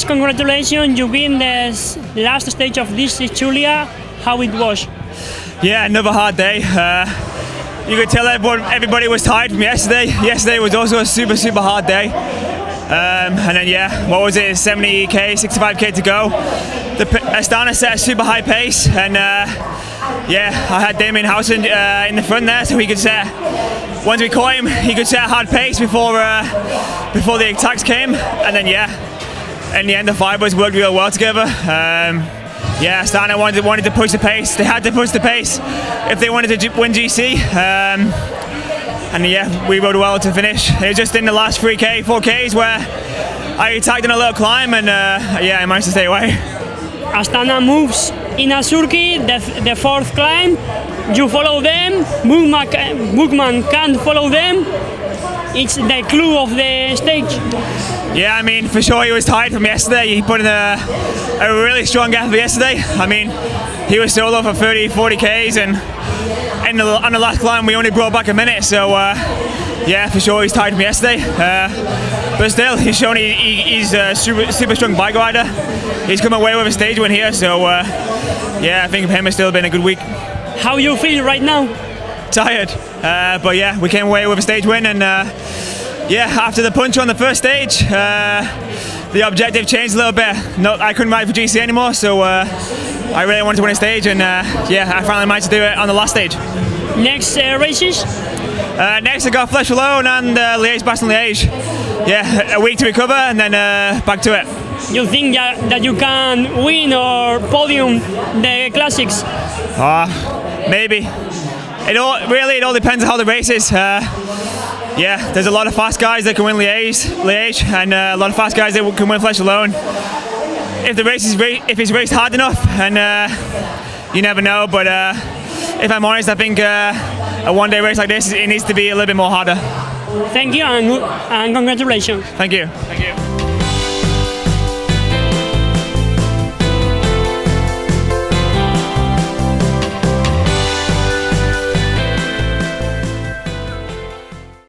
First, congratulations, you win the last stage of this Julia. How it was? Yeah, another hard day. You could tell everybody was tired from yesterday. Yesterday was also a super hard day. And then yeah, what was it, 70k, 65k to go. Astana set a super high pace, and yeah, I had Damien Howson in the front there, so he could set, once we caught him, he could set a hard pace before the attacks came. And then yeah, in the end the fibers worked real well together. Yeah, Astana wanted to push the pace. They had to push the pace if they wanted to win GC. And yeah, we rode well to finish. It was just in the last 4Ks where I attacked in a little climb, and yeah, I managed to stay away. Astana moves in a circuit, the fourth climb. You follow them. Bookman can't follow them. It's the clue of the stage. Yeah, I mean, for sure he was tired from yesterday. He put in a really strong effort yesterday. I mean, he was solo for 30-40Ks, and on the last climb we only brought back a minute. So yeah, for sure he's tired from yesterday. But still, he's shown he's a super strong bike rider. He's come away with a stage win here. So yeah, I think for him it's still been a good week. How you feel right now? Tired, but yeah, we came away with a stage win, and yeah, after the punch on the first stage, the objective changed a little bit. No, I couldn't ride for GC anymore, so I really wanted to win a stage, and yeah, I finally managed to do it on the last stage. Next races? Next I got Flèche Wallonne and Liège-Bastogne-Liège. Yeah, a week to recover, and then back to it. You think that you can win or podium the classics? Maybe. It all depends on how the race is. Yeah, there's a lot of fast guys that can win Liège, and a lot of fast guys that can win Flèche Wallonne. If it's raced hard enough, and you never know. But if I'm honest, I think a one-day race like this, it needs to be a little bit more harder. Thank you, and congratulations. Thank you. Thank you.